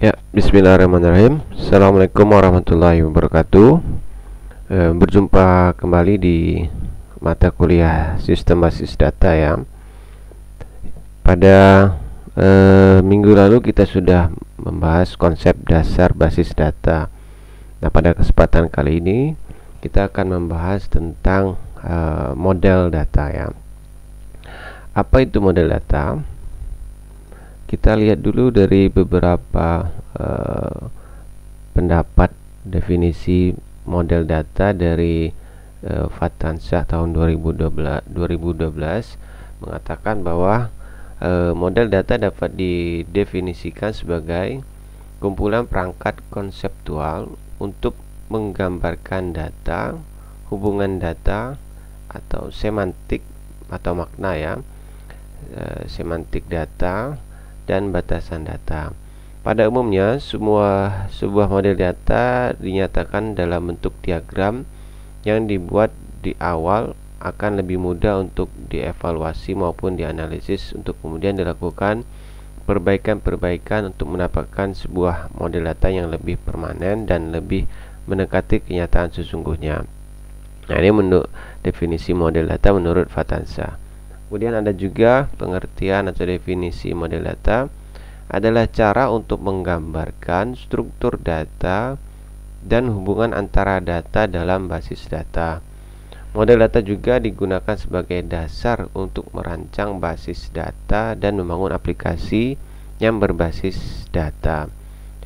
Ya, bismillahirrahmanirrahim. Assalamualaikum warahmatullahi wabarakatuh. Berjumpa kembali di mata kuliah Sistem Basis Data ya. Pada minggu lalu kita sudah membahas konsep dasar basis data. Nah, pada kesempatan kali ini kita akan membahas tentang model data ya. Apa itu model data? Kita lihat dulu dari beberapa pendapat definisi model data dari Fatansyah tahun 2012 mengatakan bahwa model data dapat didefinisikan sebagai kumpulan perangkat konseptual untuk menggambarkan data, hubungan data atau semantik atau makna ya, semantik data dan batasan data. Pada umumnya sebuah model data dinyatakan dalam bentuk diagram yang dibuat di awal akan lebih mudah untuk dievaluasi maupun dianalisis untuk kemudian dilakukan perbaikan-perbaikan untuk mendapatkan sebuah model data yang lebih permanen dan lebih mendekati kenyataan sesungguhnya. Nah, ini menurut definisi model data menurut Fatansyah. Kemudian ada juga pengertian atau definisi model data adalah cara untuk menggambarkan struktur data dan hubungan antara data dalam basis data. Model data juga digunakan sebagai dasar untuk merancang basis data dan membangun aplikasi yang berbasis data.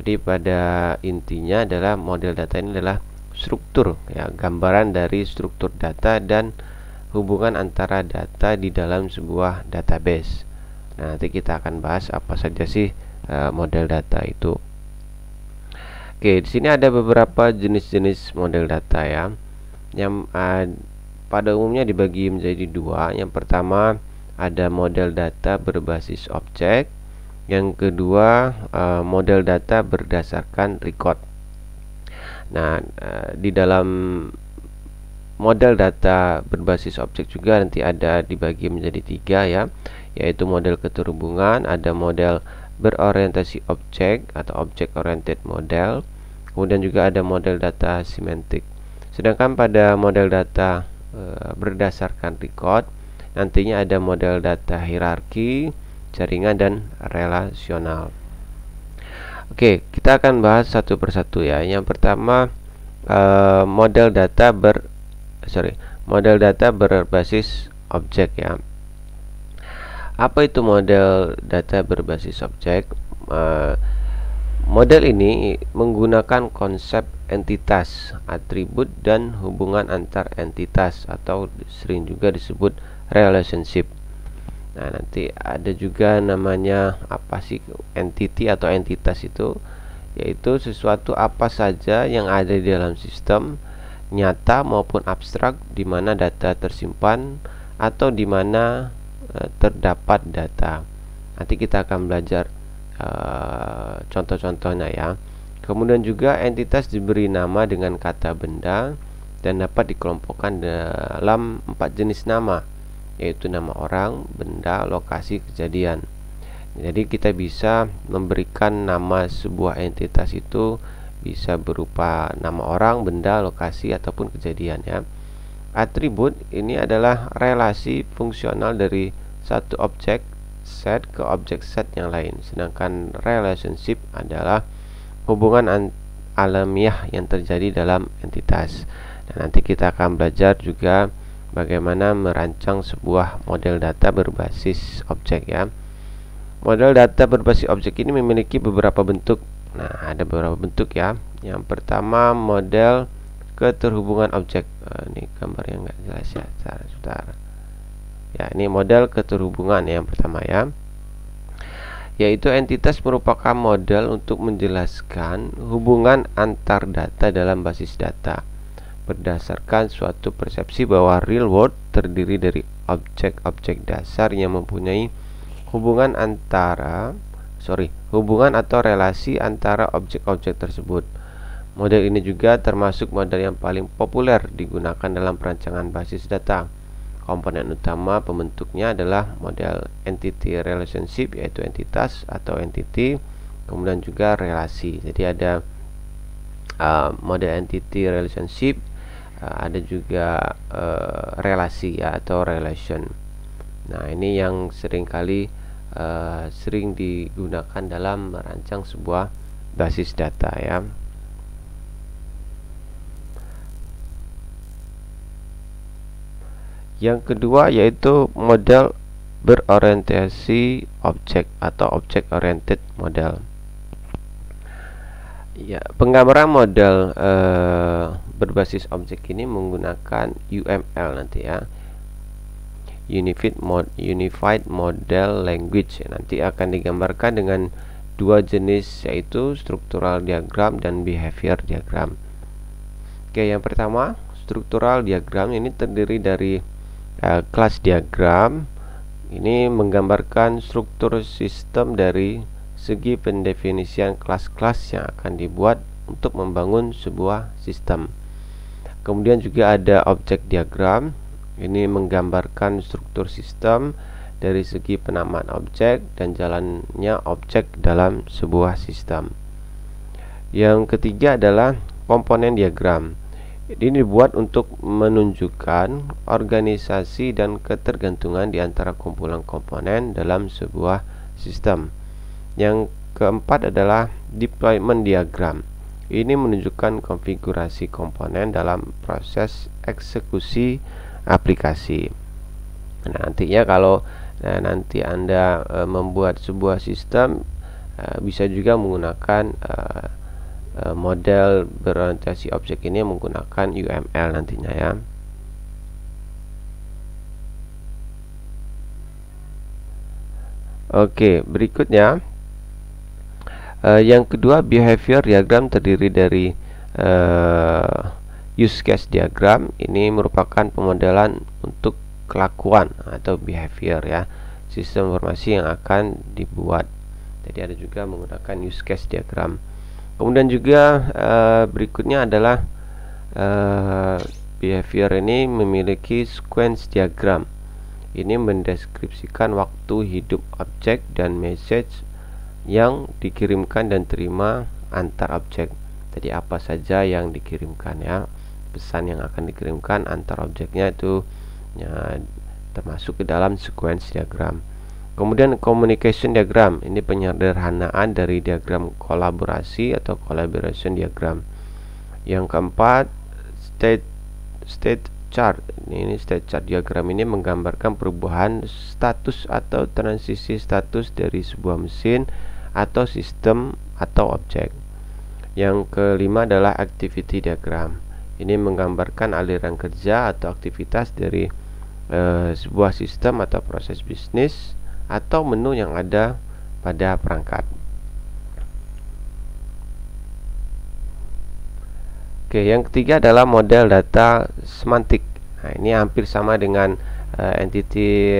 Jadi pada intinya adalah model data ini adalah struktur ya, gambaran dari struktur data dan hubungan antara data di dalam sebuah database. Nah, nanti kita akan bahas apa saja sih model data itu. Oke, di sini ada beberapa jenis-jenis model data ya, yang pada umumnya dibagi menjadi dua. Yang pertama ada model data berbasis objek, yang kedua model data berdasarkan record. Nah, di dalam model data berbasis objek juga nanti ada dibagi menjadi tiga ya, yaitu model keterhubungan, ada model berorientasi objek atau object oriented model, kemudian juga ada model data semantik. Sedangkan pada model data berdasarkan record nantinya ada model data hierarki, jaringan dan relasional. Oke, kita akan bahas satu persatu ya. Yang pertama model data berbasis objek ya. Apa itu model data berbasis objek? Model ini menggunakan konsep entitas, atribut dan hubungan antar entitas atau sering juga disebut relationship. Nah, nanti ada juga namanya apa sih entity atau entitas itu, yaitu sesuatu apa saja yang ada di dalam sistem nyata maupun abstrak di mana data tersimpan atau di mana terdapat data. Nanti kita akan belajar contoh-contohnya ya. Kemudian juga entitas diberi nama dengan kata benda dan dapat dikelompokkan dalam 4 jenis nama, yaitu nama orang, benda, lokasi, kejadian. Jadi kita bisa memberikan nama sebuah entitas itu bisa berupa nama orang, benda, lokasi ataupun kejadian ya. Atribut ini adalah relasi fungsional dari satu objek set ke objek set yang lain. Sedangkan relationship adalah hubungan alamiah yang terjadi dalam entitas. Dan nanti kita akan belajar juga bagaimana merancang sebuah model data berbasis objek ya. Model data berbasis objek ini memiliki beberapa bentuk. Nah, ada beberapa bentuk ya. Yang pertama model keterhubungan objek. Ini gambar yang enggak jelas ya. Sebentar. Ya, ini model keterhubungan yang pertama ya. Yaitu entitas merupakan model untuk menjelaskan hubungan antar data dalam basis data berdasarkan suatu persepsi bahwa real world terdiri dari objek-objek dasar yang mempunyai hubungan atau relasi antara objek-objek tersebut. Model ini juga termasuk model yang paling populer digunakan dalam perancangan basis data. Komponen utama pembentuknya adalah model entity relationship, yaitu entitas atau entity, kemudian juga relasi. Jadi ada model entity relationship, ada juga relasi ya, atau relation. Nah, ini yang seringkali sering digunakan dalam merancang sebuah basis data ya. Yang kedua yaitu model berorientasi objek atau object oriented model. Ya, penggambaran model berbasis objek ini menggunakan UML nanti ya. Unified Model Language, nanti akan digambarkan dengan dua jenis, yaitu struktural diagram dan behavior diagram. Oke, yang pertama struktural diagram ini terdiri dari kelas diagram. Ini menggambarkan struktur sistem dari segi pendefinisian kelas-kelas yang akan dibuat untuk membangun sebuah sistem. Kemudian juga ada objek diagram. Ini menggambarkan struktur sistem dari segi penamaan objek dan jalannya objek dalam sebuah sistem. Yang ketiga adalah komponen diagram. Ini dibuat untuk menunjukkan organisasi dan ketergantungan di antara kumpulan komponen dalam sebuah sistem. Yang keempat adalah deployment diagram. Ini menunjukkan konfigurasi komponen dalam proses eksekusi aplikasi. Nah, nantinya kalau nanti Anda membuat sebuah sistem, bisa juga menggunakan model berorientasi objek ini menggunakan UML nantinya ya. Oke, berikutnya yang kedua, behavior diagram terdiri dari use case diagram. Ini merupakan pemodelan untuk kelakuan atau behavior ya, sistem informasi yang akan dibuat. Jadi ada juga menggunakan use case diagram. Kemudian juga berikutnya adalah behavior ini memiliki sequence diagram. Ini mendeskripsikan waktu hidup objek dan message yang dikirimkan dan terima antar objek. Jadi apa saja yang dikirimkan ya, pesan yang akan dikirimkan antar objeknya itu ya, termasuk ke dalam sequence diagram. Kemudian communication diagram, ini penyederhanaan dari diagram kolaborasi atau collaboration diagram. Yang keempat, state chart. Ini state chart diagram ini menggambarkan perubahan status atau transisi status dari sebuah mesin atau sistem atau objek. Yang kelima adalah activity diagram. Ini menggambarkan aliran kerja atau aktivitas dari sebuah sistem atau proses bisnis atau menu yang ada pada perangkat. Oke, yang ketiga adalah model data semantik. Nah, ini hampir sama dengan entity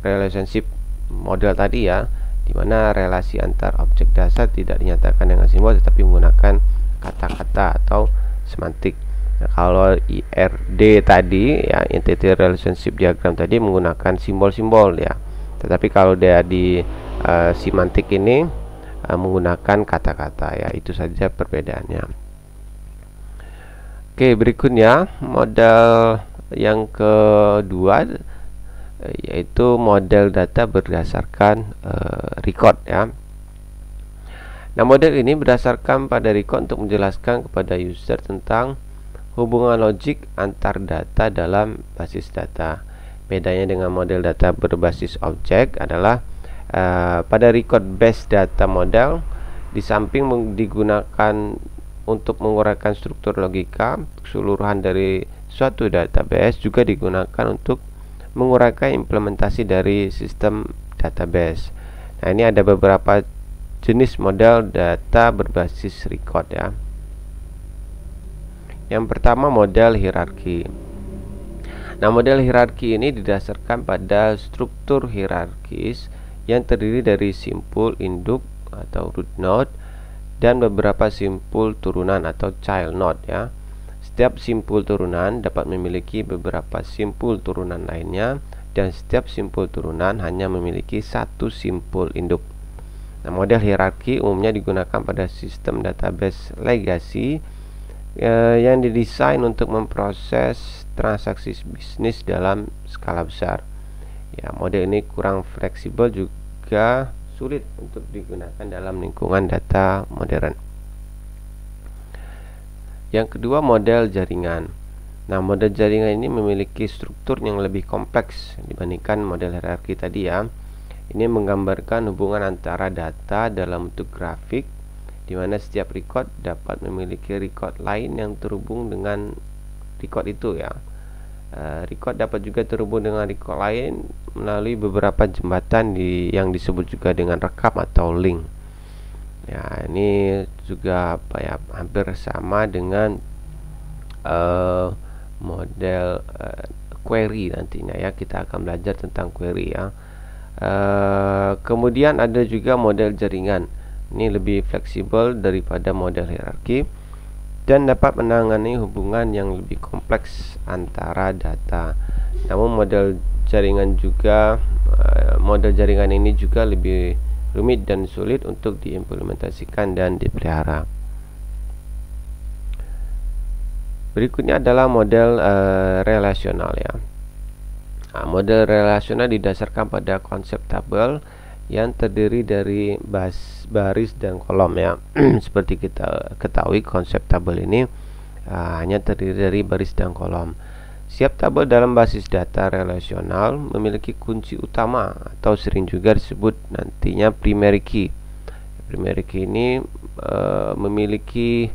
relationship model tadi ya, di mana relasi antar objek dasar tidak dinyatakan dengan simbol tetapi menggunakan kata-kata atau semantik. Nah, kalau IRD tadi ya, entity relationship diagram tadi menggunakan simbol-simbol ya. Tetapi kalau dia di semantik ini menggunakan kata-kata ya, itu saja perbedaannya. Oke, berikutnya model yang kedua yaitu model data berdasarkan record ya. Nah, model ini berdasarkan pada record untuk menjelaskan kepada user tentang hubungan logik antar data dalam basis data. Bedanya dengan model data berbasis objek adalah pada record based data model, di samping digunakan untuk menguraikan struktur logika keseluruhan dari suatu database, juga digunakan untuk menguraikan implementasi dari sistem database. Nah, ini ada beberapa jenis model data berbasis record ya. Yang pertama, model hierarki. Nah, model hierarki ini didasarkan pada struktur hierarkis yang terdiri dari simpul induk atau root node dan beberapa simpul turunan atau child node ya. Setiap simpul turunan dapat memiliki beberapa simpul turunan lainnya, dan setiap simpul turunan hanya memiliki satu simpul induk. Nah, model hierarki umumnya digunakan pada sistem database legacy yang didesain untuk memproses transaksi bisnis dalam skala besar. Ya, model ini kurang fleksibel juga sulit untuk digunakan dalam lingkungan data modern. Yang kedua, model jaringan. Nah, model jaringan ini memiliki struktur yang lebih kompleks dibandingkan model hierarki tadi ya. Ini menggambarkan hubungan antara data dalam bentuk grafik, di mana setiap record dapat memiliki record lain yang terhubung dengan record itu ya. Record dapat juga terhubung dengan record lain melalui beberapa jembatan yang disebut juga dengan rekam atau link. Ya, ini juga hampir sama dengan model query nantinya ya. Kita akan belajar tentang query ya. Kemudian ada juga model jaringan. Ini lebih fleksibel daripada model hierarki dan dapat menangani hubungan yang lebih kompleks antara data. Namun model jaringan ini juga lebih rumit dan sulit untuk diimplementasikan dan dipelihara. Berikutnya adalah model relasional ya. Nah, model relasional didasarkan pada konsep tabel yang terdiri dari baris dan kolom ya. Seperti kita ketahui, konsep tabel ini hanya terdiri dari baris dan kolom. Setiap tabel dalam basis data relasional memiliki kunci utama atau sering juga disebut nantinya primary key. Primary key ini memiliki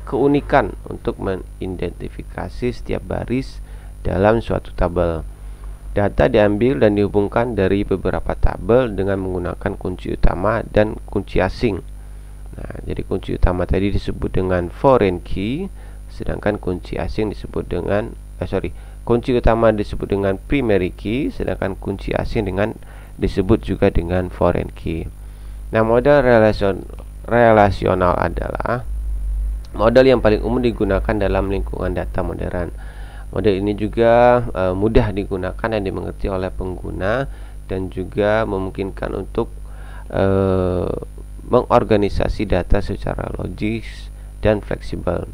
keunikan untuk mengidentifikasi setiap baris dalam suatu tabel. Data diambil dan dihubungkan dari beberapa tabel dengan menggunakan kunci utama dan kunci asing. Nah, jadi kunci utama tadi disebut dengan foreign key, sedangkan kunci asing disebut dengan kunci utama disebut dengan primary key, sedangkan kunci asing disebut juga dengan foreign key. Nah, model relasional adalah model yang paling umum digunakan dalam lingkungan data modern. Model ini juga mudah digunakan dan dimengerti oleh pengguna dan juga memungkinkan untuk mengorganisasi data secara logis dan fleksibel.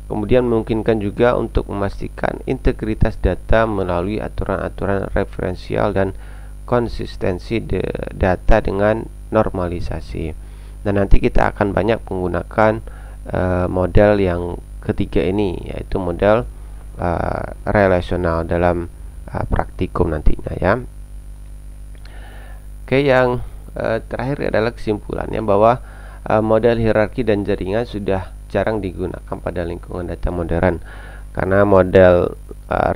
Kemudian memungkinkan juga untuk memastikan integritas data melalui aturan-aturan referensial dan konsistensi data dengan normalisasi. Dan nanti kita akan banyak menggunakan model yang ketiga ini, yaitu model relasional dalam praktikum nantinya ya. Oke, yang terakhir adalah kesimpulannya bahwa model hierarki dan jaringan sudah jarang digunakan pada lingkungan data modern karena model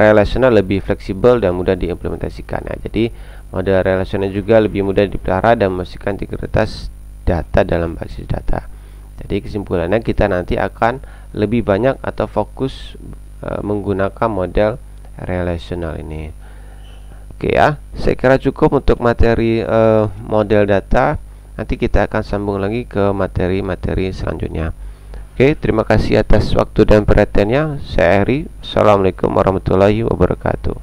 relasional lebih fleksibel dan mudah diimplementasikan ya. Jadi model relasional juga lebih mudah dipelihara dan memastikan integritas data dalam basis data. Jadi kesimpulannya kita nanti akan lebih banyak atau fokus menggunakan model relasional ini. Oke ya, saya kira cukup untuk materi model data. Nanti kita akan sambung lagi ke materi-materi selanjutnya. Oke, terima kasih atas waktu dan perhatiannya. Saya Heri. Assalamualaikum warahmatullahi wabarakatuh.